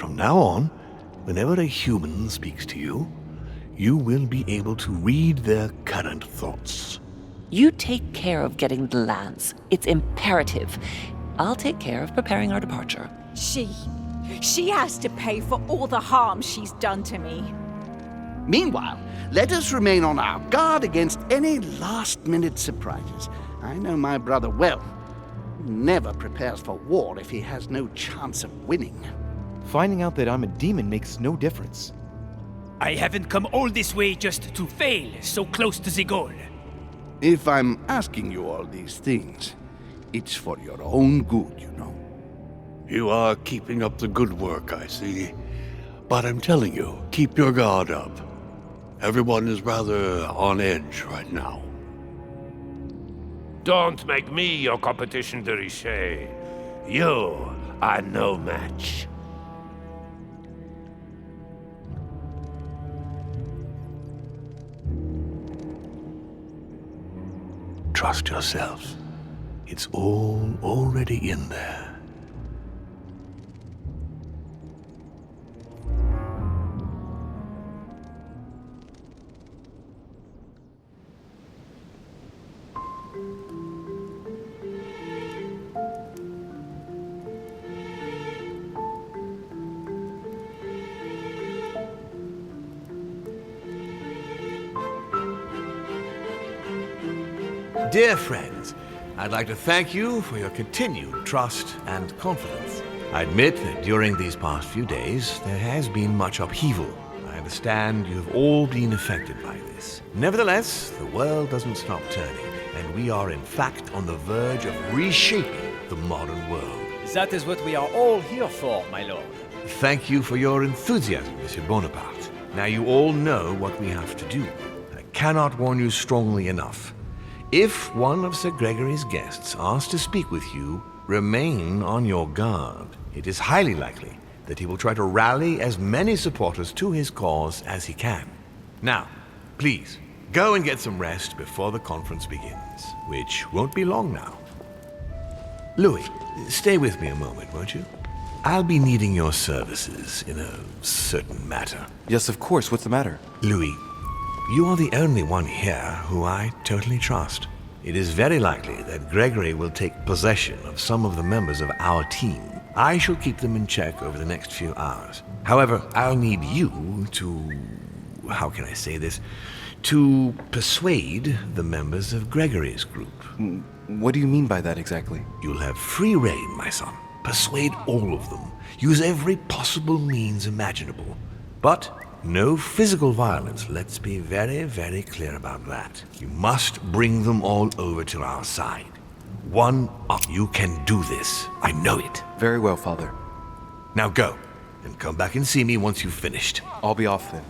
From now on, whenever a human speaks to you, you will be able to read their current thoughts. You take care of getting the lance. It's imperative. I'll take care of preparing our departure. She has to pay for all the harm she's done to me. Meanwhile, let us remain on our guard against any last-minute surprises. I know my brother well. He never prepares for war if he has no chance of winning. Finding out that I'm a demon makes no difference. I haven't come all this way just to fail so close to the goal. If I'm asking you all these things, it's for your own good, you know. You are keeping up the good work, I see. But I'm telling you, keep your guard up. Everyone is rather on edge right now. Don't make me your competition, de Richet. You are no match. Trust yourselves. It's all already in there. Dear friends, I'd like to thank you for your continued trust and confidence. I admit that during these past few days, there has been much upheaval. I understand you have all been affected by this. Nevertheless, the world doesn't stop turning, and we are in fact on the verge of reshaping the modern world. That is what we are all here for, my lord. Thank you for your enthusiasm, Monsieur Bonaparte. Now you all know what we have to do. I cannot warn you strongly enough. If one of Sir Gregory's guests asks to speak with you, remain on your guard. It is highly likely that he will try to rally as many supporters to his cause as he can. Now, please, go and get some rest before the conference begins, which won't be long now. Louis, stay with me a moment, won't you? I'll be needing your services in a certain matter. Yes, of course. What's the matter? Louis, you are the only one here who I totally trust. It is very likely that Gregory will take possession of some of the members of our team. I shall keep them in check over the next few hours. However, I'll need you to... how can I say this? To persuade the members of Gregory's group. What do you mean by that exactly? You'll have free rein, my son. Persuade all of them. Use every possible means imaginable. But no physical violence, let's be very, very clear about that. You must bring them all over to our side. One up. You can do this. I know it. Very well, Father. Now go, and come back and see me once you've finished. I'll be off then.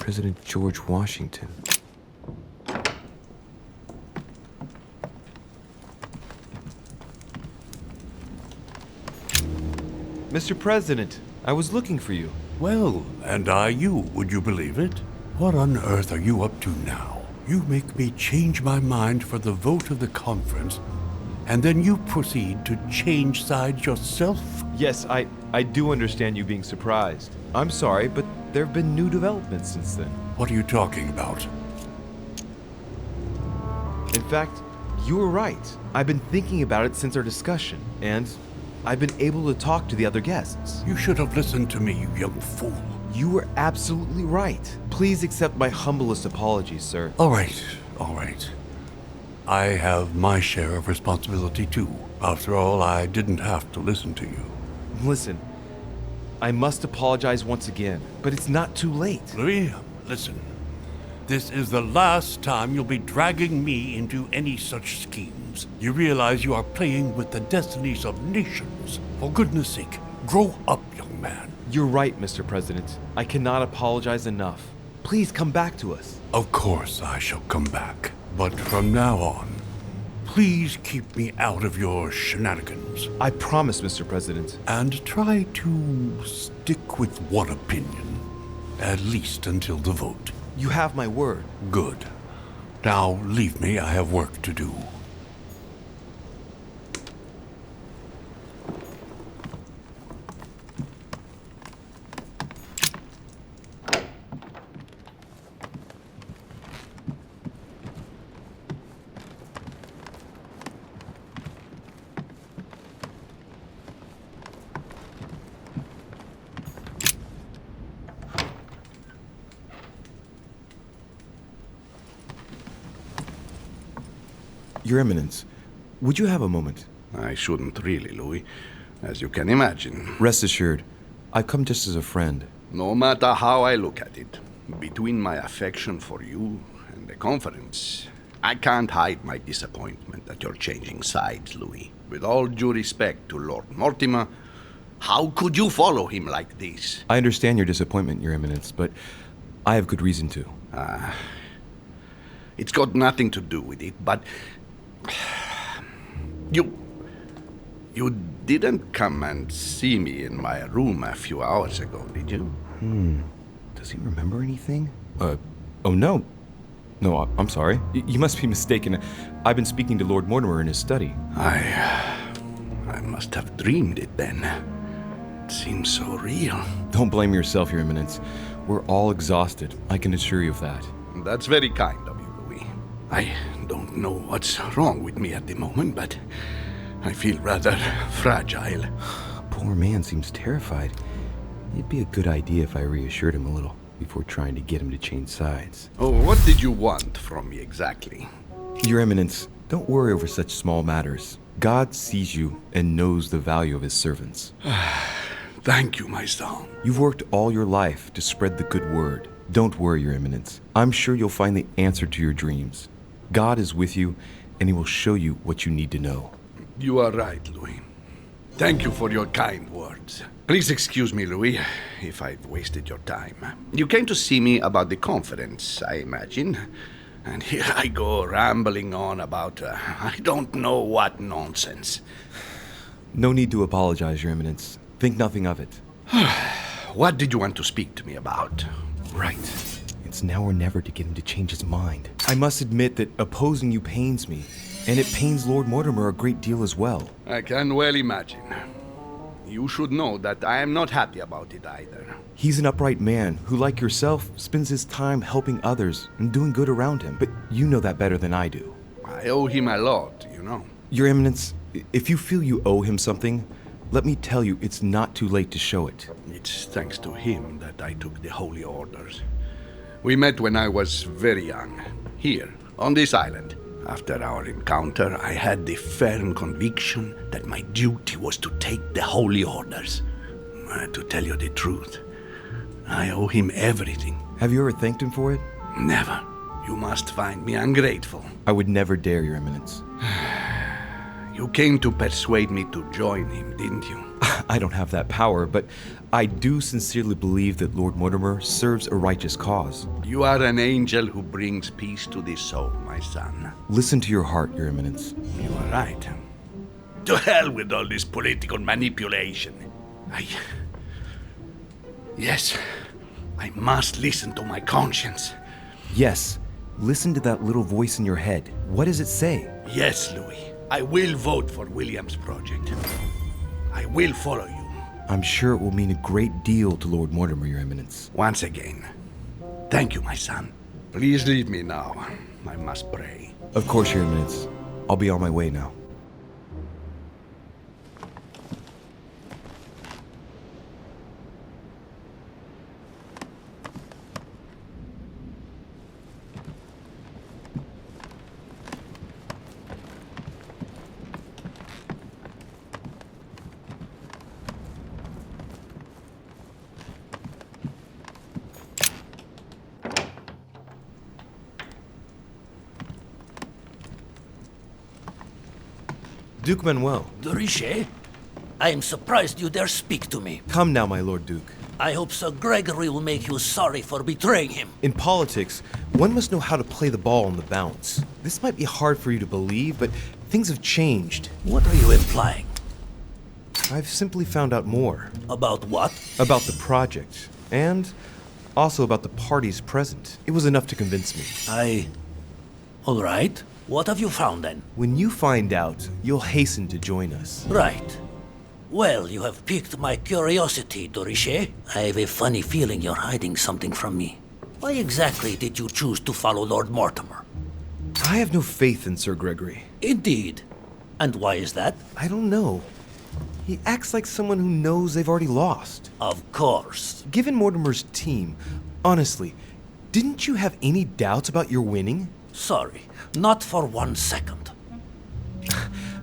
President George Washington. Mr. President, I was looking for you. Well, and I you, would you believe it? What on earth are you up to now? You make me change my mind for the vote of the conference, and then you proceed to change sides yourself? Yes, I do understand you being surprised. I'm sorry, but there have been new developments since then. What are you talking about? In fact, you were right. I've been thinking about it since our discussion, and I've been able to talk to the other guests. You should have listened to me, you young fool. You were absolutely right. Please accept my humblest apologies, sir. All right. I have my share of responsibility too. After all, I didn't have to listen to you. Listen, I must apologize once again, but it's not too late. Louis, listen. This is the last time you'll be dragging me into any such schemes. You realize you are playing with the destinies of nations. For goodness sake, grow up, young man. You're right, Mr. President. I cannot apologize enough. Please come back to us. Of course I shall come back. But from now on, please keep me out of your shenanigans. I promise, Mr. President. And try to stick with one opinion, at least until the vote. You have my word. Good. Now leave me, I have work to do. Your Eminence, would you have a moment? I shouldn't really, Louis, as you can imagine. Rest assured, I've come just as a friend. No matter how I look at it, between my affection for you and the conference, I can't hide my disappointment that you're changing sides, Louis. With all due respect to Lord Mortimer, how could you follow him like this? I understand your disappointment, Your Eminence, but I have good reason to. It's got nothing to do with it, but You didn't come and see me in my room a few hours ago, did you? Does he remember anything? Oh no. No, I'm sorry. You must be mistaken. I've been speaking to Lord Mortimer in his study. I must have dreamed it then. It seems so real. Don't blame yourself, Your Eminence. We're all exhausted. I can assure you of that. That's very kind of you, Louis. I don't know what's wrong with me at the moment, but I feel rather fragile. Poor man seems terrified. It'd be a good idea if I reassured him a little before trying to get him to change sides. Oh, what did you want from me exactly? Your Eminence, don't worry over such small matters. God sees you and knows the value of his servants. Thank you, my son. You've worked all your life to spread the good word. Don't worry, Your Eminence. I'm sure you'll find the answer to your dreams. God is with you, and he will show you what you need to know. You are right, Louis. Thank you for your kind words. Please excuse me, Louis, if I've wasted your time. You came to see me about the conference, I imagine. And here I go rambling on about I don't know what nonsense. No need to apologize, Your Eminence. Think nothing of it. What did you want to speak to me about? Right. It's now or never to get him to change his mind. I must admit that opposing you pains me, and it pains Lord Mortimer a great deal as well. I can well imagine. You should know that I am not happy about it either. He's an upright man who, like yourself, spends his time helping others and doing good around him. But you know that better than I do. I owe him a lot, you know. Your Eminence, if you feel you owe him something, let me tell you it's not too late to show it. It's thanks to him that I took the holy orders. We met when I was very young, here, on this island. After our encounter, I had the firm conviction that my duty was to take the holy orders. To tell you the truth, I owe him everything. Have you ever thanked him for it? Never. You must find me ungrateful. I would never dare, Your Eminence. You came to persuade me to join him, didn't you? I don't have that power, but I do sincerely believe that Lord Mortimer serves a righteous cause. You are an angel who brings peace to the soul, my son. Listen to your heart, Your Eminence. You are right. To hell with all this political manipulation. Yes, I must listen to my conscience. Yes, listen to that little voice in your head. What does it say? Yes, Louis. I will vote for William's project. I will follow you. I'm sure it will mean a great deal to Lord Mortimer, Your Eminence. Once again, thank you, my son. Please leave me now. I must pray. Of course, Your Eminence. I'll be on my way now. Duke Manuel. De Richet? I am surprised you dare speak to me. Come now, my Lord Duke. I hope Sir Gregory will make you sorry for betraying him. In politics, one must know how to play the ball on the bounce. This might be hard for you to believe, but things have changed. What are you implying? I've simply found out more. About what? About the project, and also about the parties present. It was enough to convince me. All right. What have you found then? When you find out, you'll hasten to join us. Right. Well, you have piqued my curiosity, de Richet. I have a funny feeling you're hiding something from me. Why exactly did you choose to follow Lord Mortimer? I have no faith in Sir Gregory. Indeed. And why is that? I don't know. He acts like someone who knows they've already lost. Of course. Given Mortimer's team, honestly, didn't you have any doubts about your winning? Sorry, not for 1 second.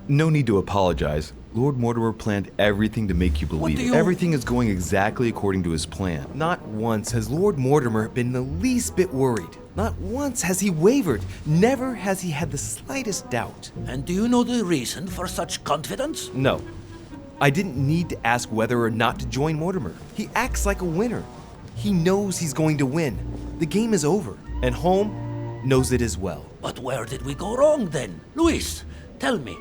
No need to apologize. Lord Mortimer planned everything to make you believe it. Everything is going exactly according to his plan. Not once has Lord Mortimer been the least bit worried. Not once has he wavered. Never has he had the slightest doubt. And do you know the reason for such confidence? No. I didn't need to ask whether or not to join Mortimer. He acts like a winner. He knows he's going to win. The game is over, and Home knows it as well. But where did we go wrong then? Luis, tell me,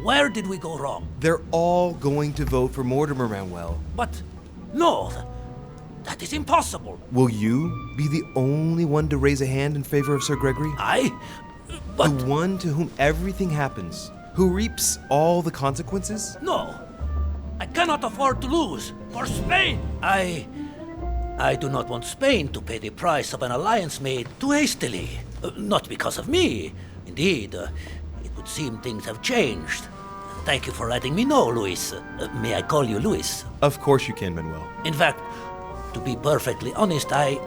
where did we go wrong? They're all going to vote for Mortimer, Manuel. But, no, that is impossible. Will you be the only one to raise a hand in favor of Sir Gregory? But... The one to whom everything happens, who reaps all the consequences? No, I cannot afford to lose. For Spain! I do not want Spain to pay the price of an alliance made too hastily. Not because of me. Indeed, it would seem things have changed. Thank you for letting me know, Luis. May I call you Luis? Of course you can, Manuel. In fact, to be perfectly honest, I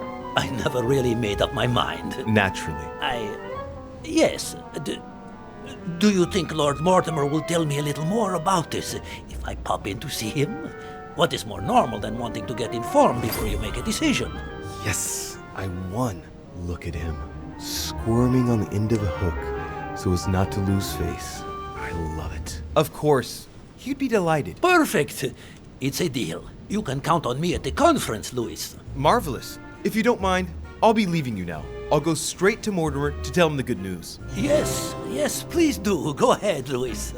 never really made up my mind. Naturally. Yes. Do you think Lord Mortimer will tell me a little more about this if I pop in to see him? What is more normal than wanting to get informed before you make a decision? Yes, I won. Look at him, squirming on the end of a hook so as not to lose face. I love it. Of course, he'd be delighted. Perfect. It's a deal. You can count on me at the conference, Luis. Marvelous. If you don't mind, I'll be leaving you now. I'll go straight to Mortimer to tell him the good news. Yes, please do. Go ahead, Luis.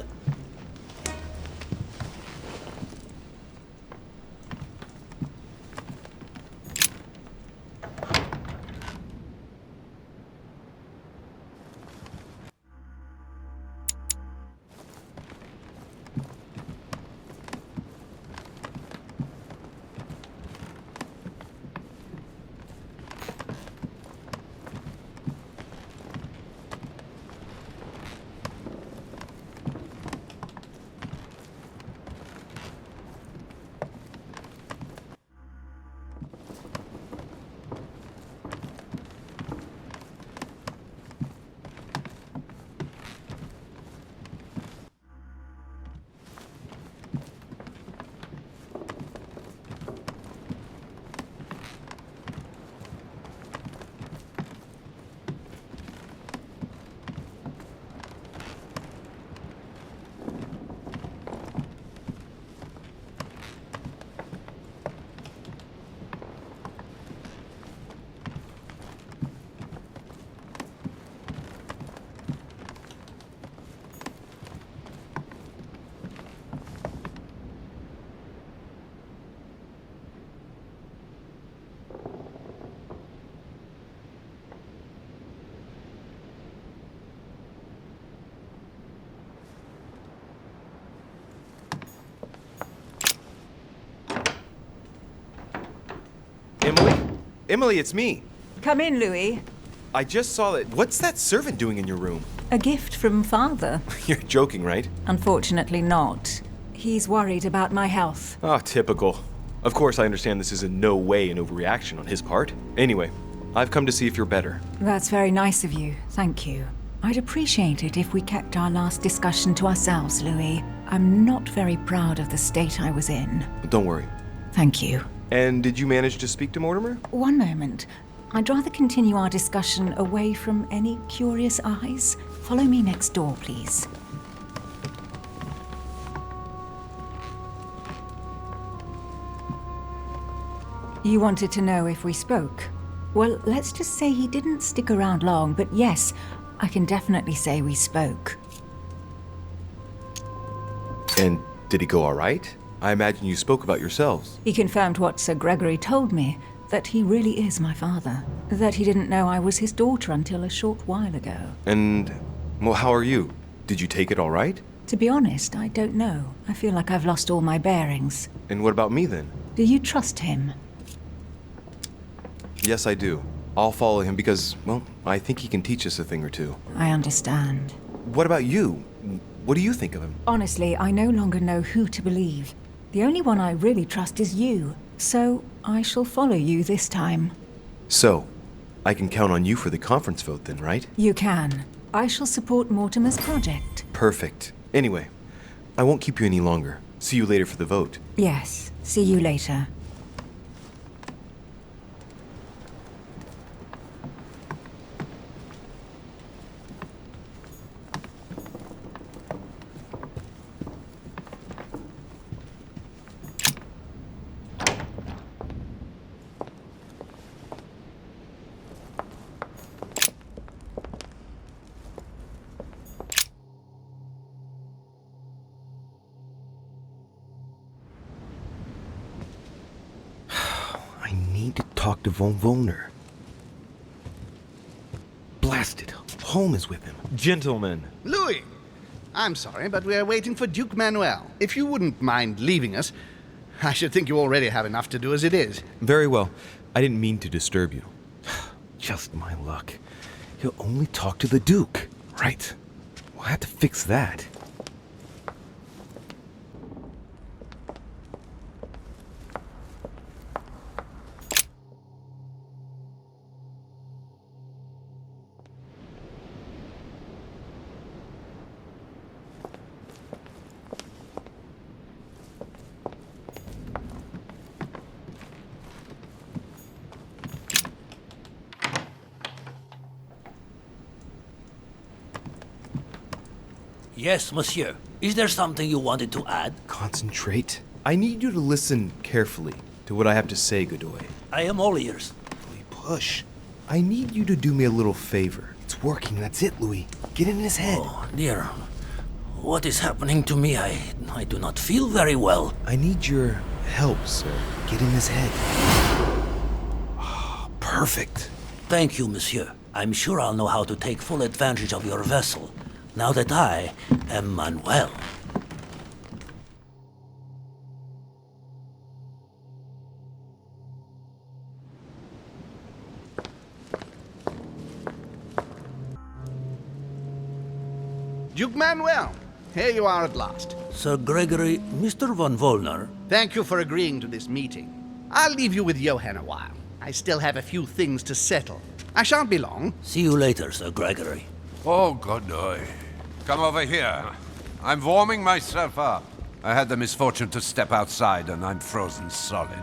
Emily, it's me. Come in, Louis. I just saw that. What's that servant doing in your room? A gift from Father. You're joking, right? Unfortunately not. He's worried about my health. Oh, typical. Of course, I understand this is in no way an overreaction on his part. Anyway, I've come to see if you're better. That's very nice of you. Thank you. I'd appreciate it if we kept our last discussion to ourselves, Louis. I'm not very proud of the state I was in. Don't worry. Thank you. And did you manage to speak to Mortimer? One moment. I'd rather continue our discussion away from any curious eyes. Follow me next door, please. You wanted to know if we spoke? Well, let's just say he didn't stick around long, but yes, I can definitely say we spoke. And did it go all right? I imagine you spoke about yourselves. He confirmed what Sir Gregory told me, that he really is my father. That he didn't know I was his daughter until a short while ago. And, well, how are you? Did you take it all right? To be honest, I don't know. I feel like I've lost all my bearings. And what about me then? Do you trust him? Yes, I do. I'll follow him because, well, I think he can teach us a thing or two. I understand. What about you? What do you think of him? Honestly, I no longer know who to believe. The only one I really trust is you. So, I shall follow you this time. So, I can count on you for the conference vote then, right? You can. I shall support Mortimer's project. Perfect. Anyway, I won't keep you any longer. See you later for the vote. Yes. See you later. Talk to Von Wollner. Blast it. Holm is with him. Gentlemen. Louis! I'm sorry, but we are waiting for Duke Manuel. If you wouldn't mind leaving us, I should think you already have enough to do as it is. Very well. I didn't mean to disturb you. Just my luck. He'll only talk to the Duke. Right. We'll have to fix that. Yes, monsieur. Is there something you wanted to add? Concentrate. I need you to listen carefully to what I have to say, Godoy. I am all ears. Louis, push. I need you to do me a little favor. It's working, that's it, Louis. Get in his head. Oh, dear. What is happening to me? I do not feel very well. I need your help, sir. Get in his head. Oh, perfect. Thank you, monsieur. I'm sure I'll know how to take full advantage of your vessel, now that I am Manuel. Duke Manuel, here you are at last. Sir Gregory, Mr. von Wollner. Thank you for agreeing to this meeting. I'll leave you with Johann a while. I still have a few things to settle. I shan't be long. See you later, Sir Gregory. Oh, Godoy. Come over here. I'm warming myself up. I had the misfortune to step outside and I'm frozen solid.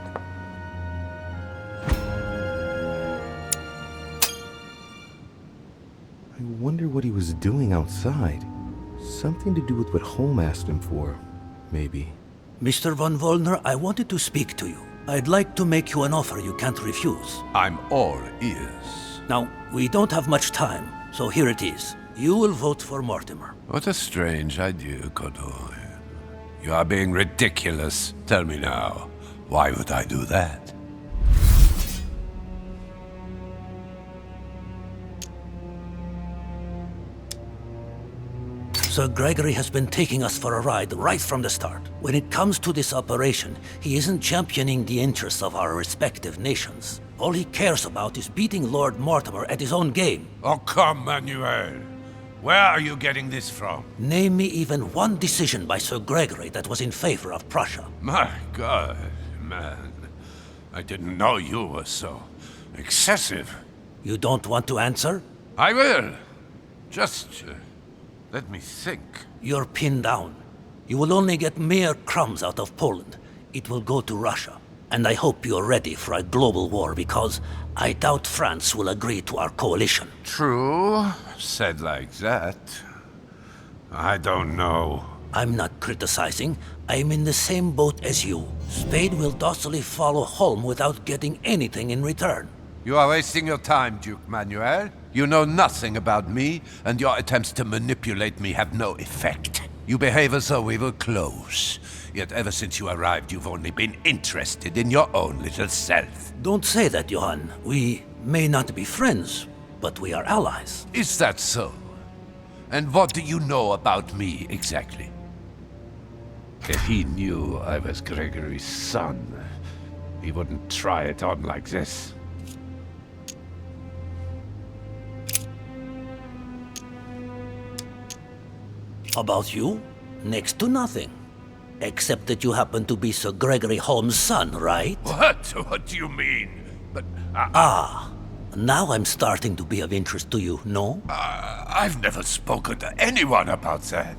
I wonder what he was doing outside. Something to do with what Holm asked him for, maybe. Mr. von Wollner, I wanted to speak to you. I'd like to make you an offer you can't refuse. I'm all ears. Now, we don't have much time, so here it is. You will vote for Mortimer. What a strange idea, Godoy. You are being ridiculous. Tell me now, why would I do that? Sir Gregory has been taking us for a ride right from the start. When it comes to this operation, he isn't championing the interests of our respective nations. All he cares about is beating Lord Mortimer at his own game. Oh, come, Manuel. Where are you getting this from? Name me even one decision by Sir Gregory that was in favor of Prussia. My God, man. I didn't know you were so excessive. You don't want to answer? I will. Just let me think. You're pinned down. You will only get mere crumbs out of Poland. It will go to Russia. And I hope you're ready for a global war because I doubt France will agree to our coalition. True. Said like that. I don't know. I'm not criticizing. I'm in the same boat as you. Spade will docilely follow Holm without getting anything in return. You are wasting your time, Duke Manuel. You know nothing about me, and your attempts to manipulate me have no effect. You behave as though we were close. Yet ever since you arrived, you've only been interested in your own little self. Don't say that, Johann. We may not be friends, but we are allies. Is that so? And what do you know about me, exactly? If he knew I was Gregory's son, he wouldn't try it on like this. About you? Next to nothing. Except that you happen to be Sir Gregory Holmes' son, right? What? What do you mean? But Now I'm starting to be of interest to you, no? I've never spoken to anyone about that.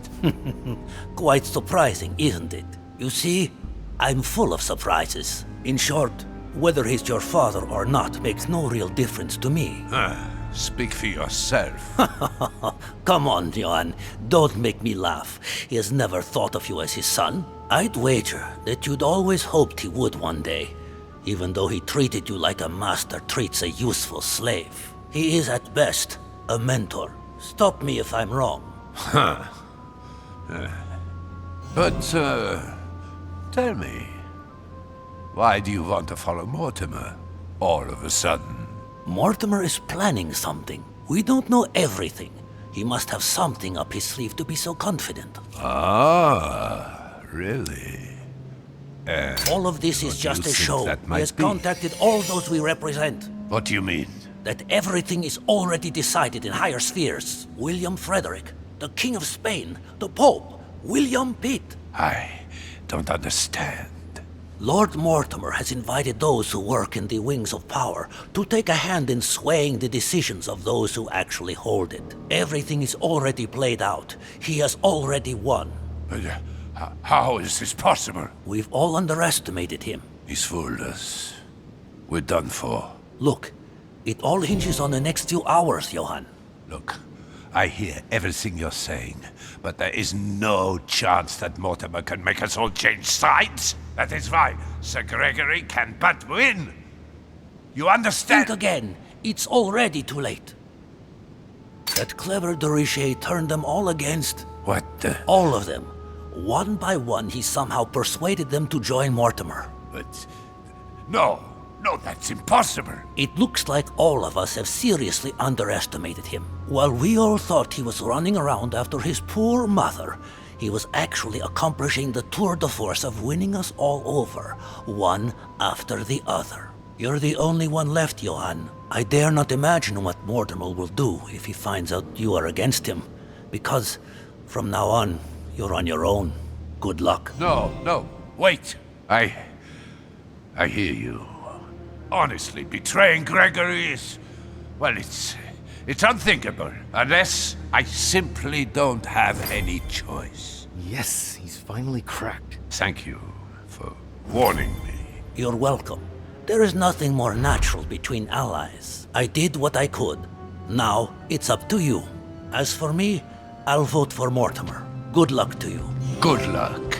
Quite surprising, isn't it? You see, I'm full of surprises. In short, whether he's your father or not makes no real difference to me. Speak for yourself. Come on, Johann. Don't make me laugh. He has never thought of you as his son. I'd wager that you'd always hoped he would one day, even though he treated you like a master treats a useful slave. He is at best a mentor. Stop me if I'm wrong. But, tell me, why do you want to follow Mortimer all of a sudden? Mortimer is planning something. We don't know everything. He must have something up his sleeve to be so confident. Ah, really? All of this is just a show. He has contacted all those we represent. What do you mean? That everything is already decided in higher spheres. William Frederick, the King of Spain, the Pope, William Pitt. I don't understand. Lord Mortimer has invited those who work in the wings of power to take a hand in swaying the decisions of those who actually hold it. Everything is already played out. He has already won. But how is this possible? We've all underestimated him. He's fooled us. We're done for. Look, it all hinges on the next few hours, Johann. Look, I hear everything you're saying, but there is no chance that Mortimer can make us all change sides. That is why Sir Gregory can but win. You understand? Think again. It's already too late. That clever de Richet turned them all against... What the... All of them. One by one, he somehow persuaded them to join Mortimer. But... No, that's impossible. It looks like all of us have seriously underestimated him. While we all thought he was running around after his poor mother, he was actually accomplishing the tour de force of winning us all over, one after the other. You're the only one left, Johann. I dare not imagine what Mortimer will do if he finds out you are against him, because from now on, you're on your own. Good luck. No, wait. I hear you. Honestly, betraying Gregory is... Well, it's unthinkable. Unless I simply don't have any choice. Yes, he's finally cracked. Thank you for warning me. You're welcome. There is nothing more natural between allies. I did what I could. Now, it's up to you. As for me, I'll vote for Mortimer. Good luck to you. Good luck.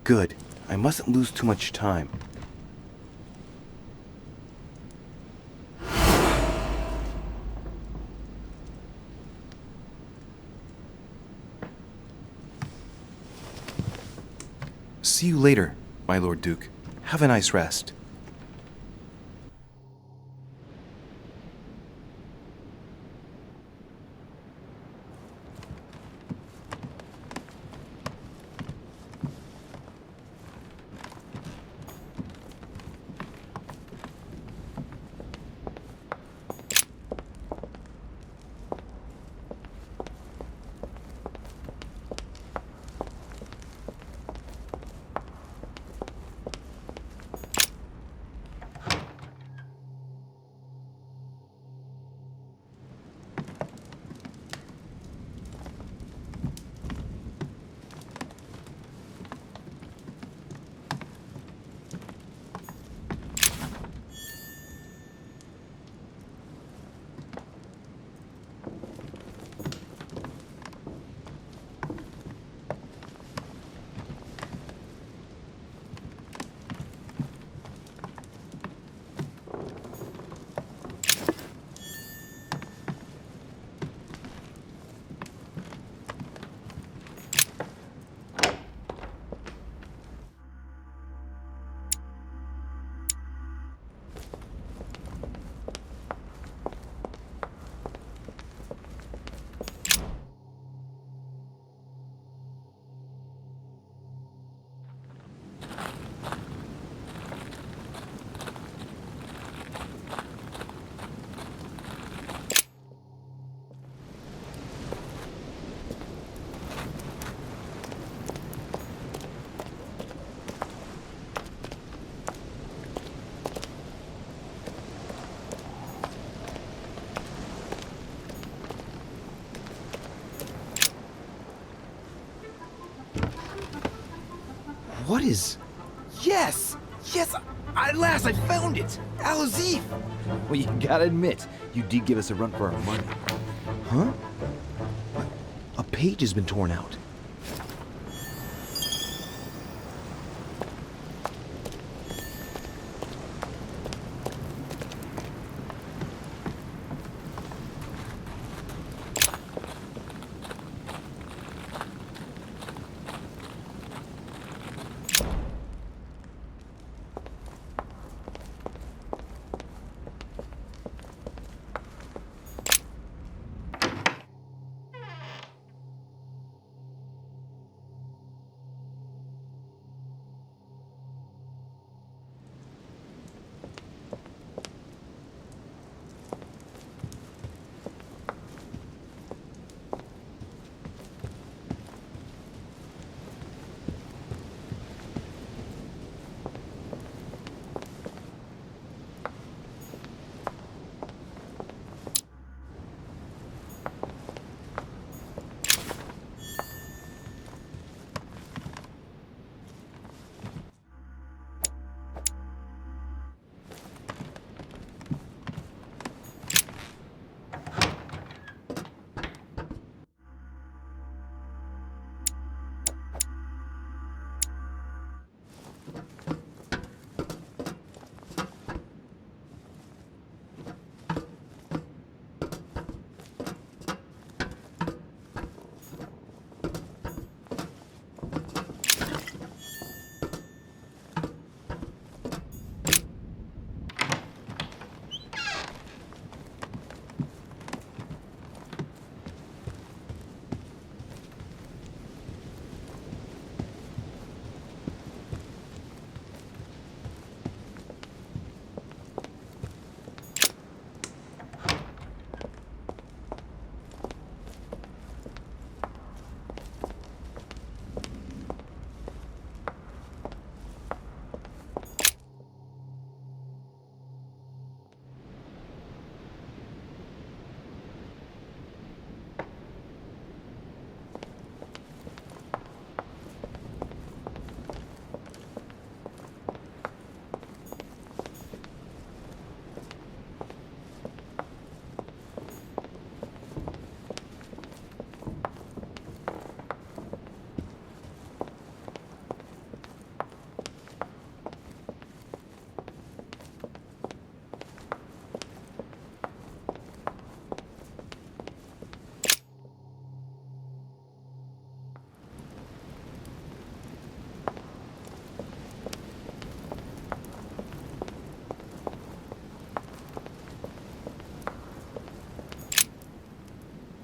Good. I mustn't lose too much time. See you later, my Lord Duke. Have a nice rest. What is... Yes! Yes! At last I found it! Al-Azif! Well, you gotta admit, you did give us a run for our money. Huh? A page has been torn out.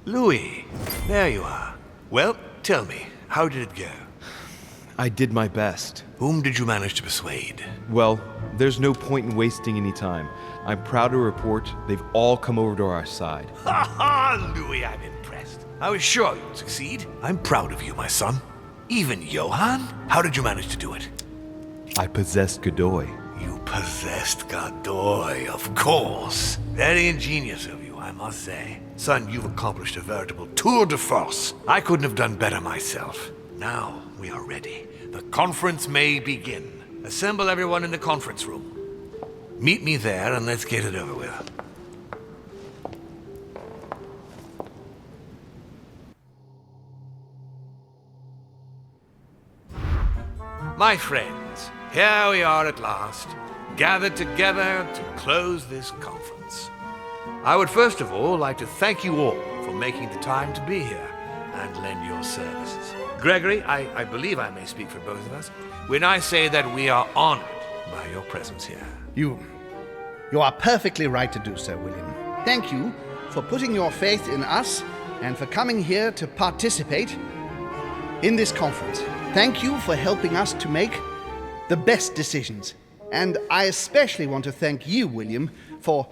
Louis, there you are. Well, tell me, how did it go? I did my best. Whom did you manage to persuade? Well, there's no point in wasting any time. I'm proud to report they've all come over to our side. Ha ha, Louis, I'm impressed. I was sure you'd succeed. I'm proud of you, my son. Even Johann? How did you manage to do it? I possessed Godoy. You possessed Godoy, of course. Very ingenious of you, I must say. Son, you've accomplished a veritable tour de force. I couldn't have done better myself. Now we are ready. The conference may begin. Assemble everyone in the conference room. Meet me there and let's get it over with. My friends, here we are at last, gathered together to close this conference. I would first of all like to thank you all for making the time to be here and lend your services. Gregory, I believe I may speak for both of us when I say that we are honored by your presence here. You are perfectly right to do so, William. Thank you for putting your faith in us and for coming here to participate in this conference. Thank you for helping us to make the best decisions. And I especially want to thank you, William, for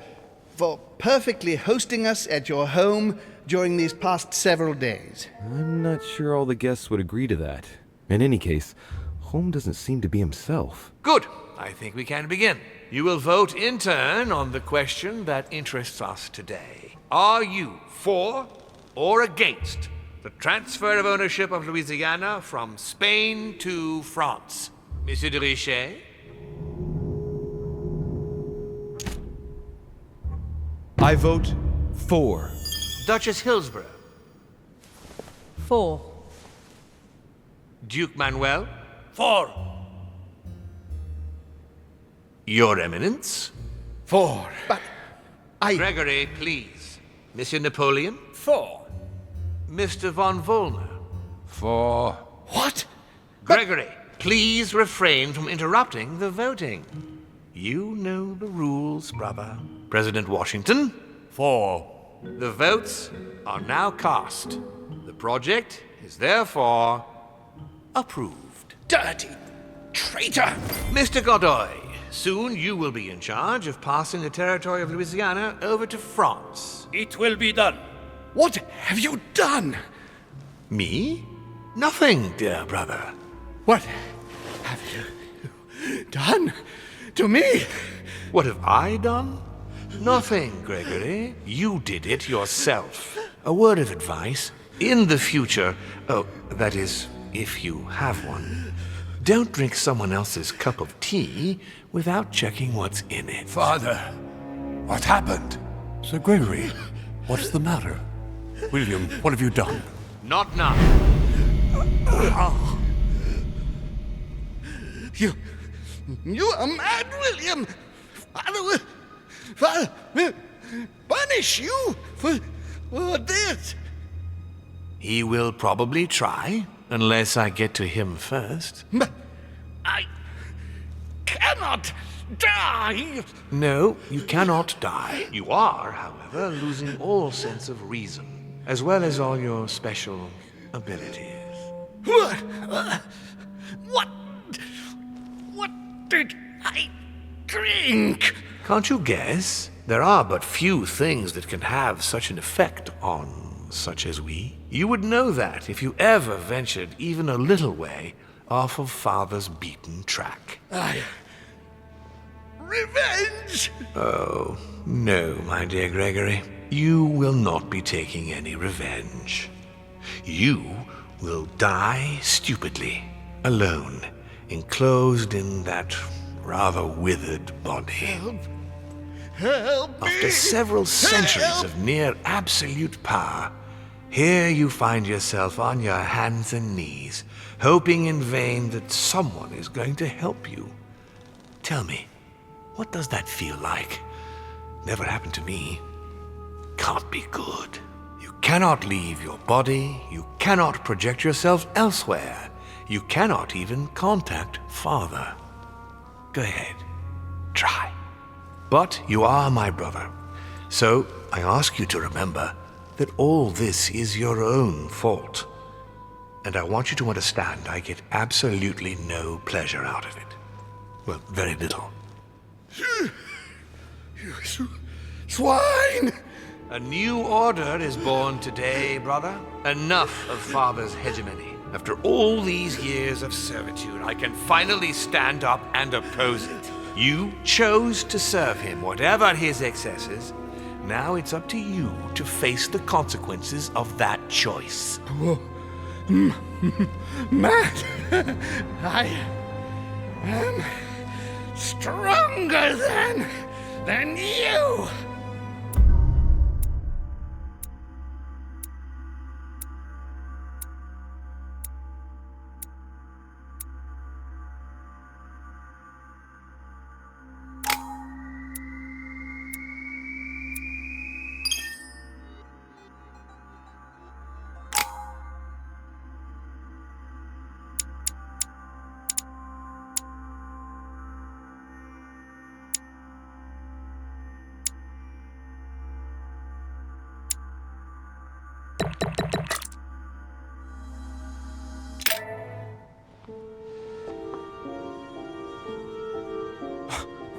perfectly hosting us at your home during these past several days. I'm not sure all the guests would agree to that. In any case, Holm doesn't seem to be himself. Good. I think we can begin. You will vote in turn on the question that interests us today. Are you for or against the transfer of ownership of Louisiana from Spain to France? Monsieur de Richet? I vote for. Duchess Hillsborough? 4. Duke Manuel? 4. Your Eminence? 4. But Gregory, please. Monsieur Napoleon? 4. Mr. von Vollner? 4. what? Gregory, please refrain from interrupting the voting. You know the rules, brother. President Washington? 4. The votes are now cast. The project is therefore approved. Dirty traitor! Mr. Godoy, soon you will be in charge of passing the territory of Louisiana over to France. It will be done. What have you done? Me? Nothing, dear brother. What have you done to me? What have I done? Nothing, Gregory. You did it yourself. A word of advice. In the future, that is, if you have one, don't drink someone else's cup of tea without checking what's in it. Father, what happened? Sir Gregory, what's the matter? William, what have you done? Not now. You are mad, William. Father will punish you for this. He will probably try, unless I get to him first. But I cannot die. No, you cannot die. You are, however, losing all sense of reason, as well as all your special abilities. What did I drink? Can't you guess? There are but few things that can have such an effect on such as we. You would know that if you ever ventured even a little way off of Father's beaten track. Revenge! Oh, no, my dear Gregory. You will not be taking any revenge. You will die stupidly, alone, enclosed in that rather withered body. Help me! After several centuries Help! of near absolute power, here you find yourself on your hands and knees, hoping in vain that someone is going to help you. Tell me, what does that feel like? Never happened to me. Can't be good. You cannot leave your body, you cannot project yourself elsewhere, you cannot even contact Father. Go ahead, try. But you are my brother, so I ask you to remember that all this is your own fault. And I want you to understand I get absolutely no pleasure out of it. Well, very little. You swine! A new order is born today, brother. Enough of Father's hegemony. After all these years of servitude, I can finally stand up and oppose it. You chose to serve him, whatever his excesses. Now it's up to you to face the consequences of that choice. Matt, I am stronger than you.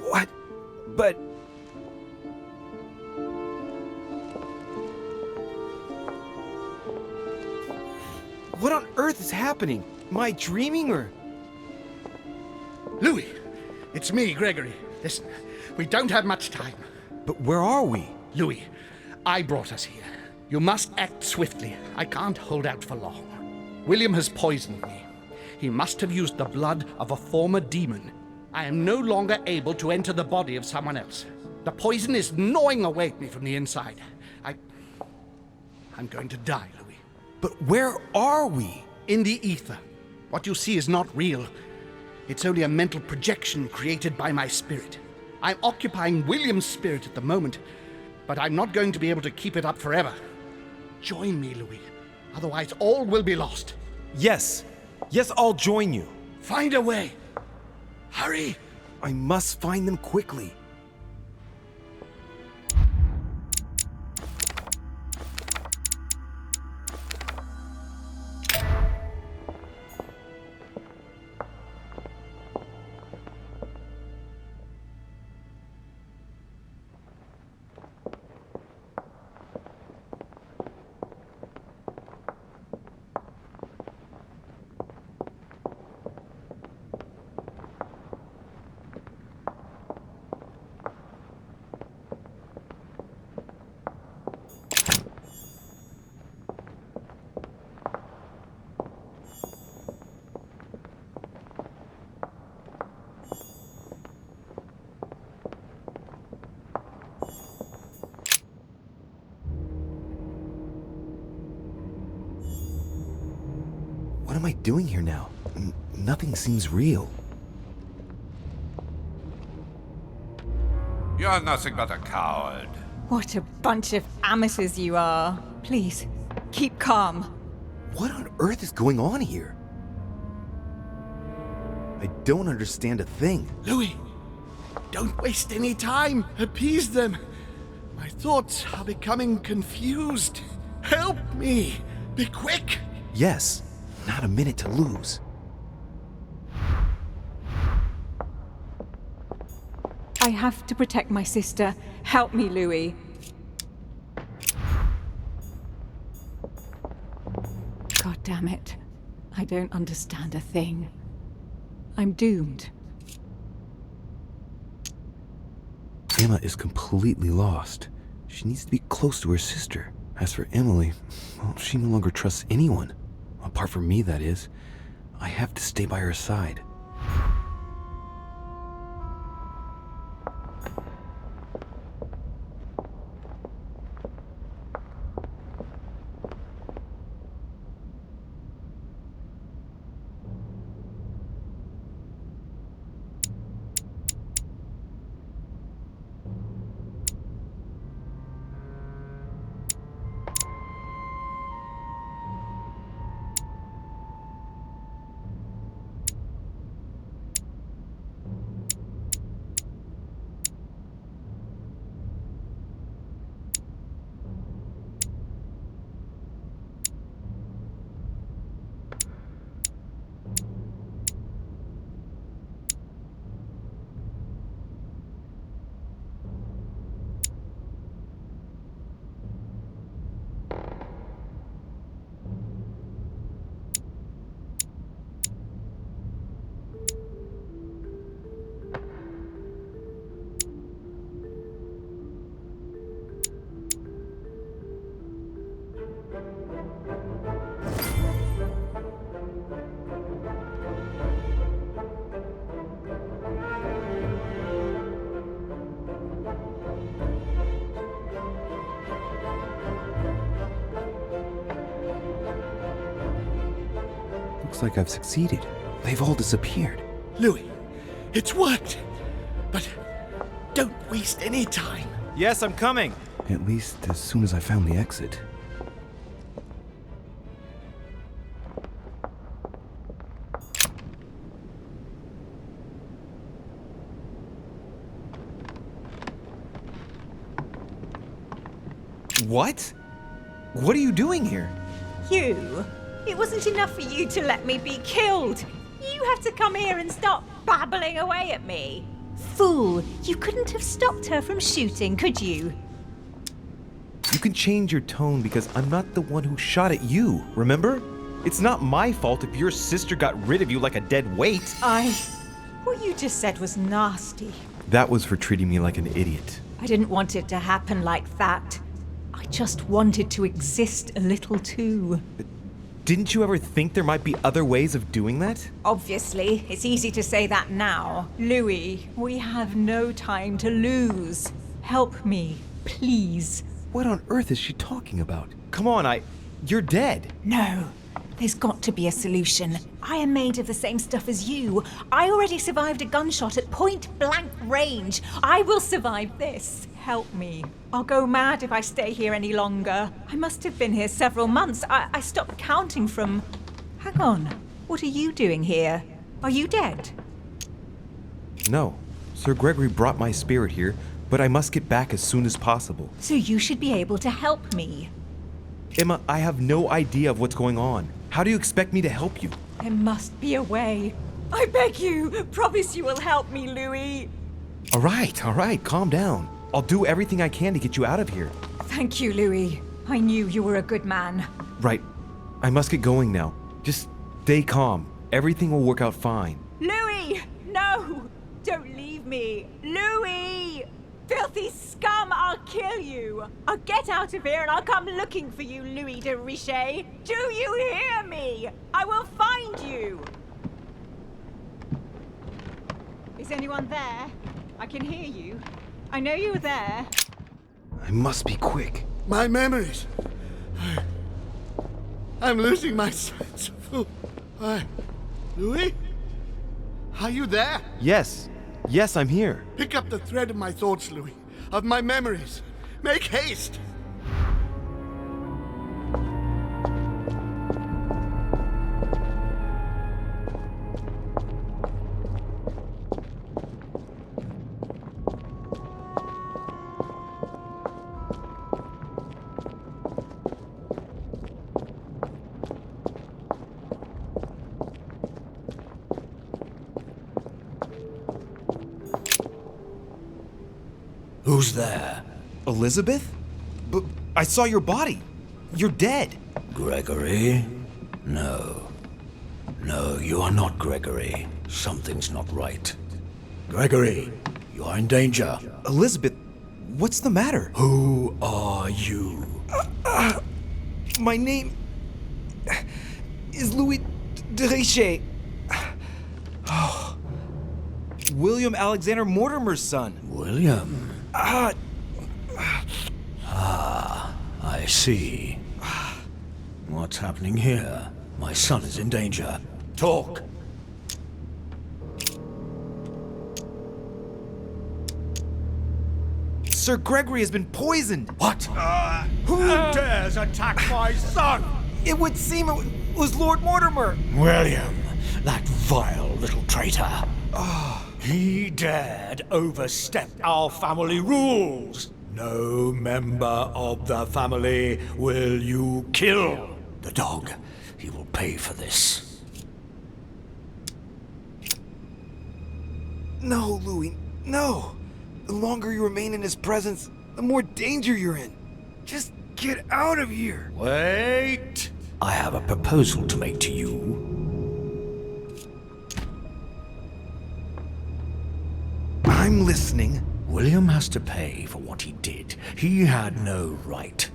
What? But... What on earth is happening? Am I dreaming or... Louis, it's me, Gregory. Listen, we don't have much time. But where are we? Louis, I brought us here. You must act swiftly. I can't hold out for long. William has poisoned me. He must have used the blood of a former demon. I am no longer able to enter the body of someone else. The poison is gnawing away at me from the inside. I'm going to die, Louis. But where are we? In the ether. What you see is not real. It's only a mental projection created by my spirit. I'm occupying William's spirit at the moment, but I'm not going to be able to keep it up forever. Join me, Louis. Otherwise, all will be lost. Yes. Yes, I'll join you. Find a way. Hurry. I must find them quickly. What am I doing here now? Nothing seems real. You're nothing but a coward. What a bunch of amateurs you are. Please, keep calm. What on earth is going on here? I don't understand a thing. Louis, don't waste any time. Appease them. My thoughts are becoming confused. Help me. Be quick. Yes, not a minute to lose. I have to protect my sister. Help me, Louis. God damn it. I don't understand a thing. I'm doomed. Emma is completely lost. She needs to be close to her sister. As for Emily, well, she no longer trusts anyone. Apart from me, that is. I have to stay by her side. Looks like I've succeeded. They've all disappeared. Louis, it's worked. But don't waste any time. Yes, I'm coming. At least as soon as I found the exit. What? What are you doing here? You? It wasn't enough for you to let me be killed. You have to come here and start babbling away at me. Fool, you couldn't have stopped her from shooting, could you? You can change your tone because I'm not the one who shot at you, remember? It's not my fault if your sister got rid of you like a dead weight. What you just said was nasty. That was for treating me like an idiot. I didn't want it to happen like that. I just wanted to exist a little too. Didn't you ever think there might be other ways of doing that? Obviously, it's easy to say that now. Louis, we have no time to lose. Help me, please. What on earth is she talking about? Come on, you're dead. No, there's got to be a solution. I am made of the same stuff as you. I already survived a gunshot at point-blank range. I will survive this. Help me. I'll go mad if I stay here any longer. I must have been here several months. I stopped counting from... Hang on. What are you doing here? Are you dead? No. Sir Gregory brought my spirit here, but I must get back as soon as possible. So you should be able to help me. Emma, I have no idea of what's going on. How do you expect me to help you? There must be a way. I beg you, promise you will help me, Louis. All right, calm down. I'll do everything I can to get you out of here. Thank you, Louis. I knew you were a good man. Right. I must get going now. Just stay calm. Everything will work out fine. Louis! No! Don't leave me! Louis! Filthy scum, I'll kill you! I'll get out of here and I'll come looking for you, Louis de Richet! Do you hear me? I will find you! Is anyone there? I can hear you. I know you're there. I must be quick. My memories. I'm losing my sense of who. Louis? Are you there? Yes, I'm here. Pick up the thread of my thoughts, Louis. Of my memories. Make haste! Who's there? Elizabeth? But I saw your body. You're dead. Gregory? No. No, you are not Gregory. Something's not right. Gregory, you are in danger. Elizabeth, what's the matter? Who are you? My name is Louis de Richet. Oh. William Alexander Mortimer's son. William? I see. What's happening here? My son is in danger. Talk! Sir Gregory has been poisoned. What? Who dares attack my son? It would seem it was Lord Mortimer. William, that vile little traitor. He dared overstep our family rules. No member of the family will you kill. The dog, he will pay for this. No, Louis, no. The longer you remain in his presence, the more danger you're in. Just get out of here. Wait! I have a proposal to make to you. I'm listening. William has to pay for what he did. He had no right.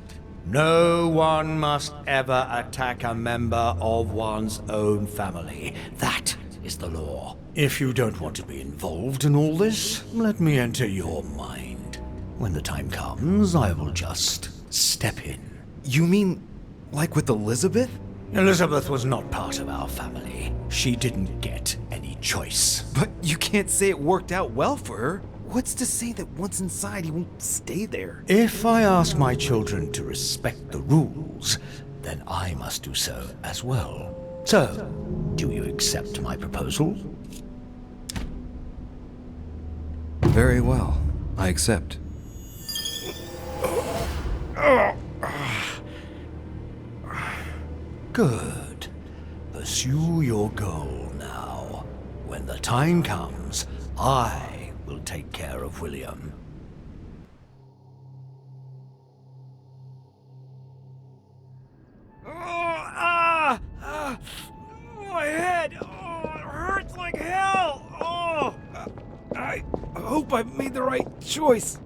No one must ever attack a member of one's own family. That is the law. If you don't want to be involved in all this, let me enter your mind. When the time comes, I will just step in. You mean like with Elizabeth? Elizabeth was not part of our family. She didn't get any choice. But you can't say it worked out well for her. What's to say that once inside he won't stay there? If I ask my children to respect the rules, then I must do so as well. So, do you accept my proposal? Very well. I accept. Good. Pursue your goal now. When the time comes, I will take care of William. My head! Oh, it hurts like hell! Oh! I hope I've made the right choice.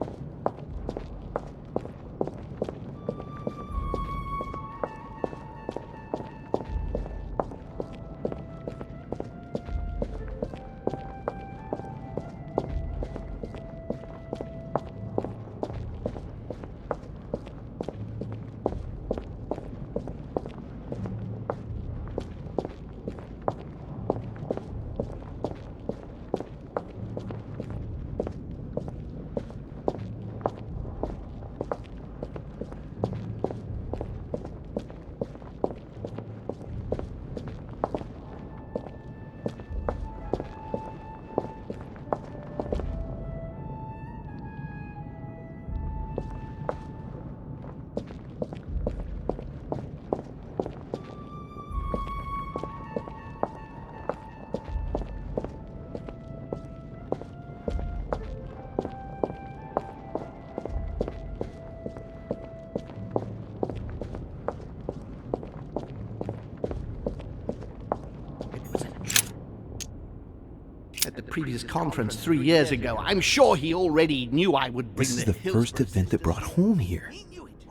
At the previous conference 3 years ago, I'm sure he already knew I would bring This is the first event that brought home here.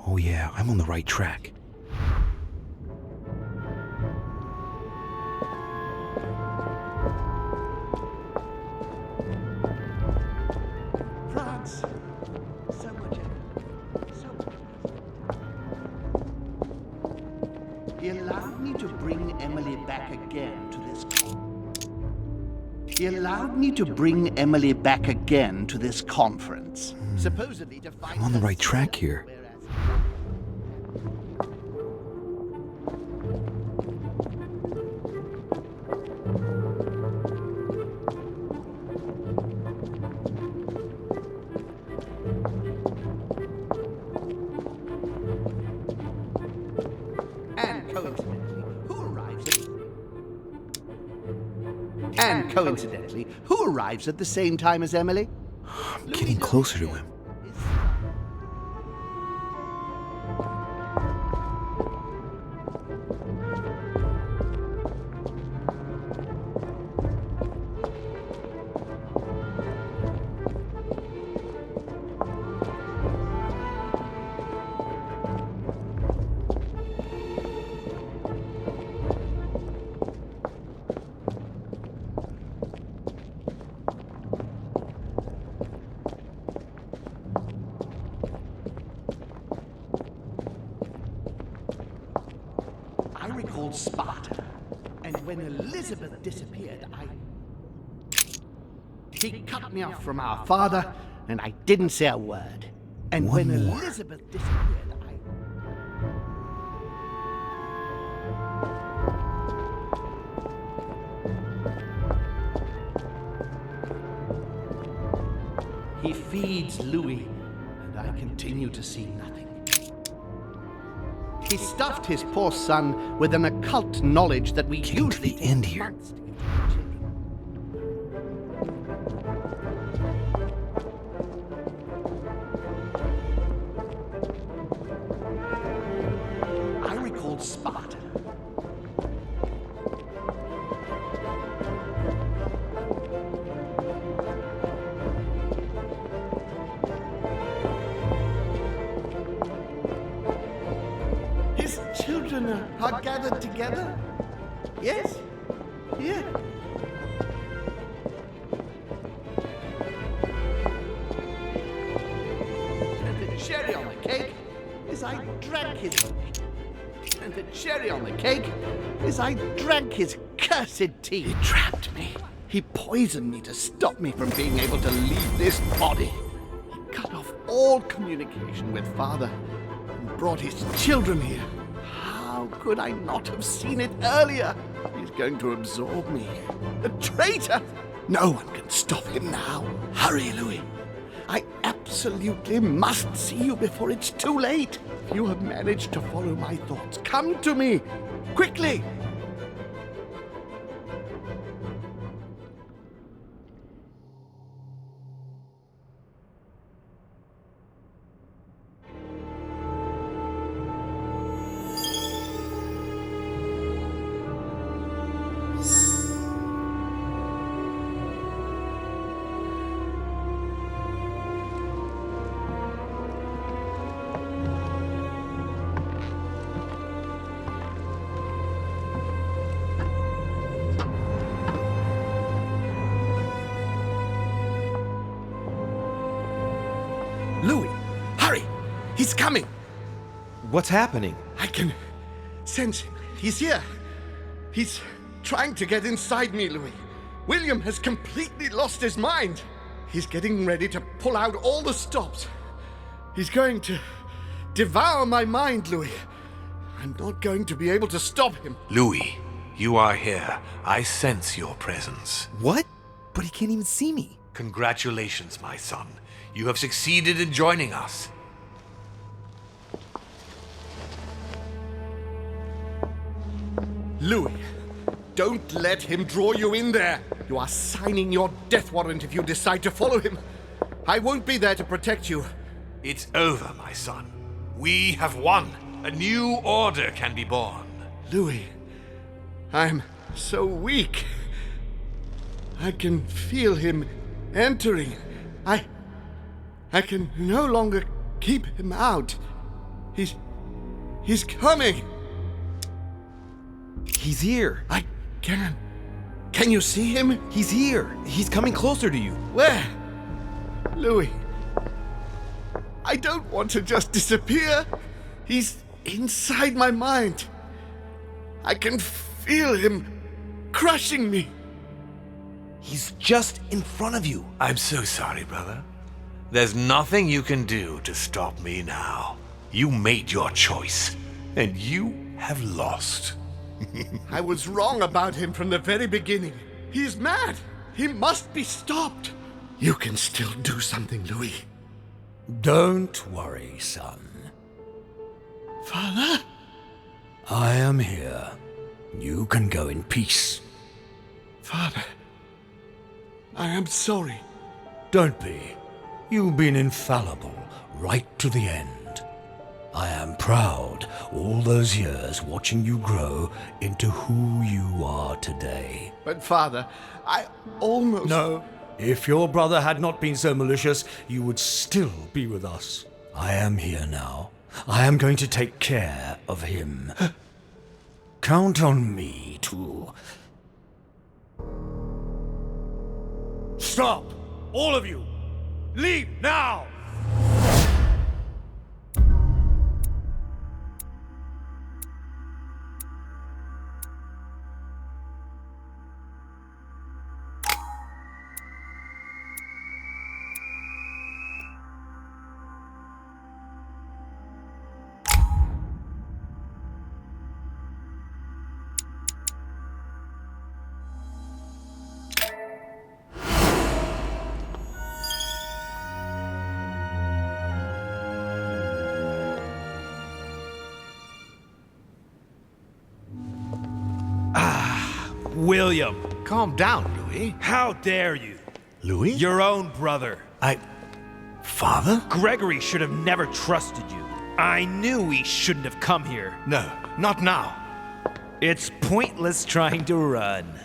Oh yeah, I'm on the right track. France. So much. He allowed me to bring Emily back again to this conference. Supposedly to find I'm on the right track here. And coincidentally, who arrives at the same time as Emily? I'm getting closer to him. I recalled Sparta, and when Elizabeth disappeared, He cut me off from our father, and I didn't say a word. And when Elizabeth disappeared, He feeds Louis, and I continue to see nothing. He stuffed his poor son with an occult knowledge that we usually end here. I recalled Sparta. Children are gathered together? Yes? Yeah. And the cherry on the cake is I drank his... And the cherry on the cake is I drank his cursed tea. He trapped me. He poisoned me to stop me from being able to leave this body. He cut off all communication with Father and brought his children here. How could I not have seen it earlier? He's going to absorb me. A traitor! No one can stop him now. Hurry, Louis. I absolutely must see you before it's too late. If you have managed to follow my thoughts, come to me. Quickly! Louis, hurry! He's coming! What's happening? I can sense him. He's here. He's trying to get inside me, Louis. William has completely lost his mind. He's getting ready to pull out all the stops. He's going to devour my mind, Louis. I'm not going to be able to stop him. Louis, you are here. I sense your presence. What? But he can't even see me. Congratulations, my son. You have succeeded in joining us. Louis, don't let him draw you in there. You are signing your death warrant if you decide to follow him. I won't be there to protect you. It's over, my son. We have won. A new order can be born. Louis, I'm so weak. I can feel him entering. I can no longer keep him out. He's coming. He's here. I can. Can you see him? He's here. He's coming closer to you. Where? Louis. I don't want to just disappear. He's inside my mind. I can feel him crushing me. He's just in front of you. I'm so sorry, brother. There's nothing you can do to stop me now. You made your choice, and you have lost. I was wrong about him from the very beginning. He's mad. He must be stopped. You can still do something, Louis. Don't worry, son. Father? I am here. You can go in peace. Father, I am sorry. Don't be. You've been infallible right to the end. I am proud all those years watching you grow into who you are today. But Father, I almost... No. If your brother had not been so malicious, you would still be with us. I am here now. I am going to take care of him. Count on me to... Stop! All of you! Leave now! William! Calm down, Louis. How dare you? Louis? Your own brother. Father? Gregory should have never trusted you. I knew he shouldn't have come here. No, not now. It's pointless trying to run.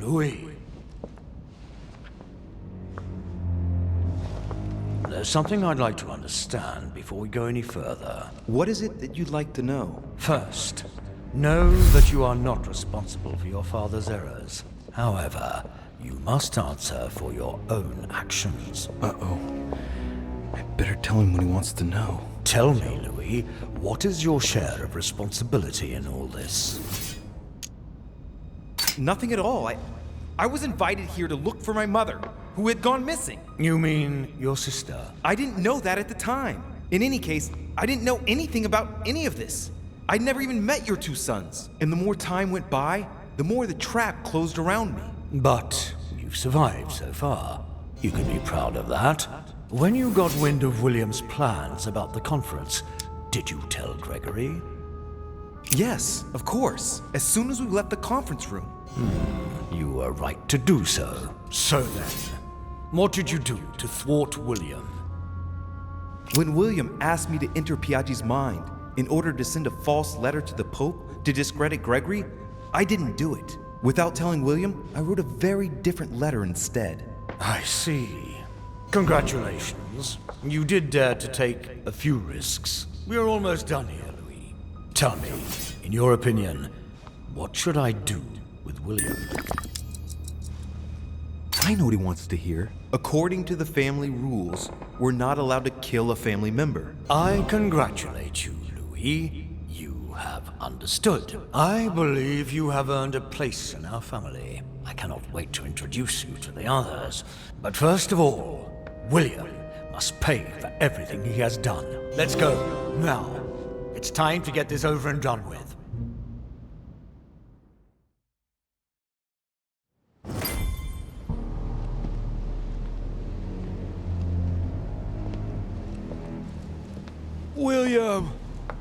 Louis. There's something I'd like to understand before we go any further. What is it that you'd like to know? First, know that you are not responsible for your father's errors. However, you must answer for your own actions. Uh-oh. I better tell him what he wants to know. Tell me, Louis, what is your share of responsibility in all this? Nothing at all. I was invited here to look for my mother, who had gone missing. You mean your sister? I didn't know that at the time. In any case, I didn't know anything about any of this. I'd never even met your two sons. And the more time went by, the more the trap closed around me. But you've survived so far. You can be proud of that. When you got wind of William's plans about the conference, did you tell Gregory? Yes, of course. As soon as we left the conference room. You were right to do so. So then, what did you do to thwart William? When William asked me to enter Piaggi's mind in order to send a false letter to the Pope to discredit Gregory, I didn't do it. Without telling William, I wrote a very different letter instead. I see. Congratulations. You did dare to take a few risks. We're almost done here, Louis. Tell me, in your opinion, what should I do with William? I know what he wants to hear. According to the family rules, we're not allowed to kill a family member. I congratulate you, Louis. You have understood. I believe you have earned a place in our family. I cannot wait to introduce you to the others. But first of all, William must pay for everything he has done. Let's go, now. It's time to get this over and done with. William!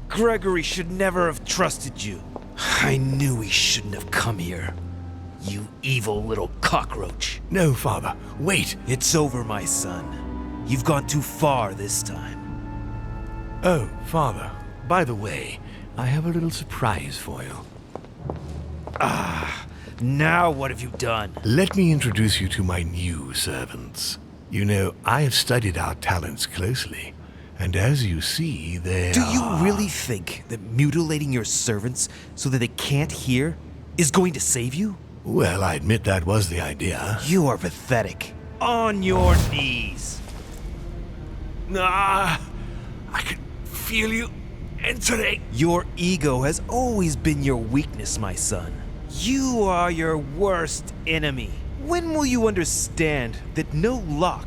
Gregory should never have trusted you. I knew he shouldn't have come here. You evil little cockroach. No, Father, wait. It's over, my son. You've gone too far this time. Oh, Father, by the way, I have a little surprise for you. Now what have you done? Let me introduce you to my new servants. You know, I have studied our talents closely, and as you see, Do you really think that mutilating your servants so that they can't hear is going to save you? Well, I admit that was the idea. You are pathetic. On your knees. I can feel you entering. Your ego has always been your weakness, my son. You are your worst enemy. When will you understand that no lock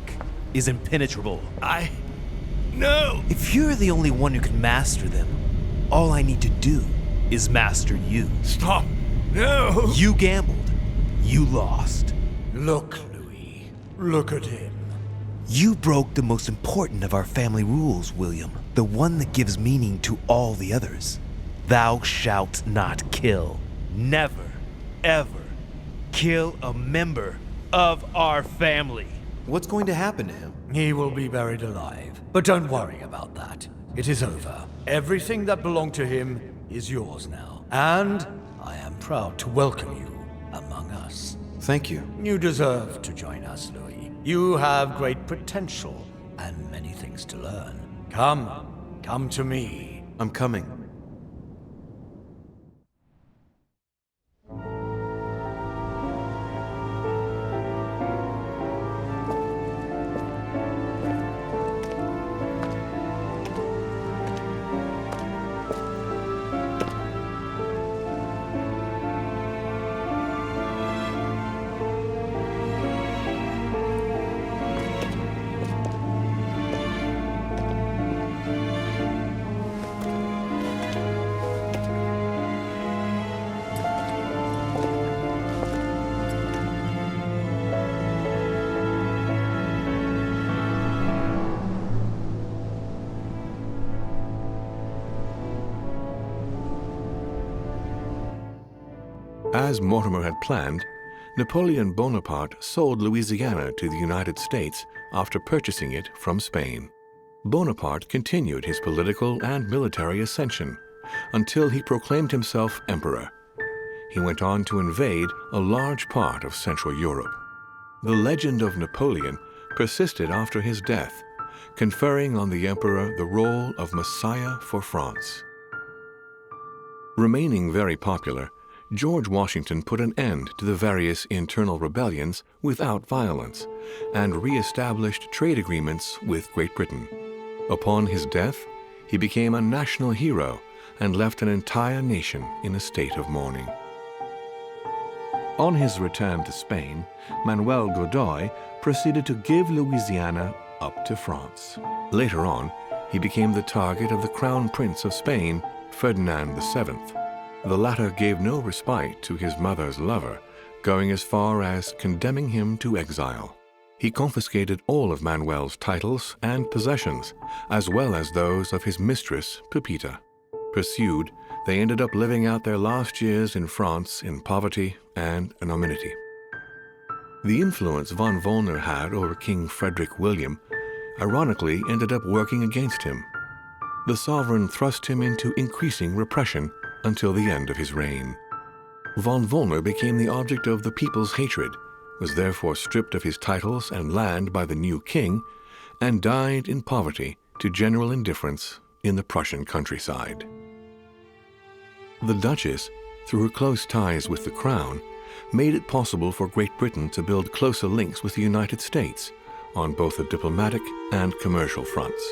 is impenetrable? No! If you're the only one who can master them, all I need to do is master you. Stop! No! You gambled. You lost. Look, Louis. Look at him. You broke the most important of our family rules, William. The one that gives meaning to all the others. Thou shalt not kill. Never, ever kill a member of our family. What's going to happen to him? He will be buried alive. But don't worry about that. It is over. Everything that belonged to him is yours now. And I am proud to welcome you among us. Thank you. You deserve to join us, Louis. You have great potential and many things to learn. Come to me. I'm coming. As Mortimer had planned, Napoleon Bonaparte sold Louisiana to the United States after purchasing it from Spain. Bonaparte continued his political and military ascension until he proclaimed himself emperor. He went on to invade a large part of Central Europe. The legend of Napoleon persisted after his death, conferring on the emperor the role of Messiah for France. Remaining very popular, George Washington put an end to the various internal rebellions without violence and re-established trade agreements with Great Britain. Upon his death, he became a national hero and left an entire nation in a state of mourning. On his return to Spain, Manuel Godoy proceeded to give Louisiana up to France. Later on, he became the target of the Crown Prince of Spain, Ferdinand VII. The latter gave no respite to his mother's lover, going as far as condemning him to exile. He confiscated all of Manuel's titles and possessions, as well as those of his mistress, Pepita. Pursued, they ended up living out their last years in France in poverty and anonymity. The influence von Wollner had over King Frederick William ironically ended up working against him. The sovereign thrust him into increasing repression until the end of his reign. Von Wollner became the object of the people's hatred, was therefore stripped of his titles and land by the new king, and died in poverty to general indifference in the Prussian countryside. The Duchess, through her close ties with the crown, made it possible for Great Britain to build closer links with the United States on both the diplomatic and commercial fronts.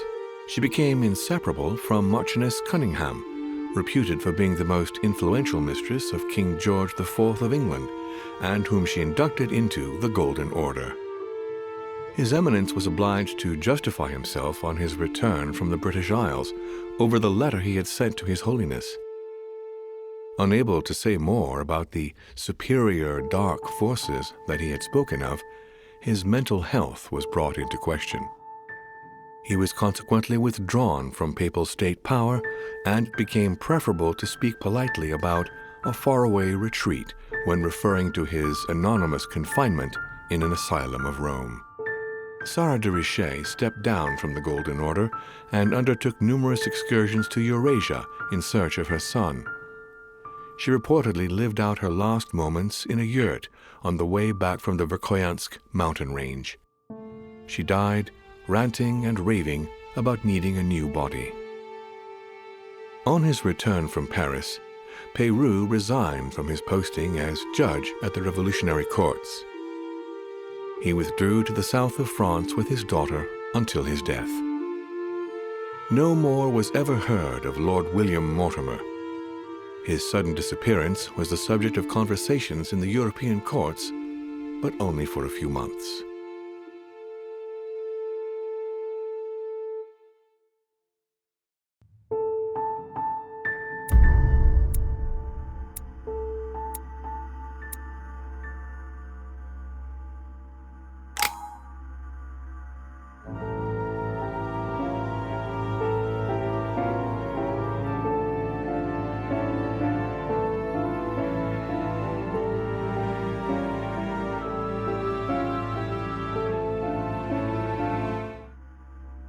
She became inseparable from Marchioness Cunningham, reputed for being the most influential mistress of King George IV of England, and whom she inducted into the Golden Order. His Eminence was obliged to justify himself on his return from the British Isles over the letter he had sent to His Holiness. Unable to say more about the superior dark forces that he had spoken of, his mental health was brought into question. He was consequently withdrawn from papal state power, and it became preferable to speak politely about a faraway retreat when referring to his anonymous confinement in an asylum of Rome. Sarah de Richet stepped down from the Golden Order and undertook numerous excursions to Eurasia in search of her son. She reportedly lived out her last moments in a yurt on the way back from the Verkhoyansk mountain range. She died ranting and raving about needing a new body. On his return from Paris, Peyroux resigned from his posting as judge at the revolutionary courts. He withdrew to the south of France with his daughter until his death. No more was ever heard of Lord William Mortimer. His sudden disappearance was the subject of conversations in the European courts, but only for a few months.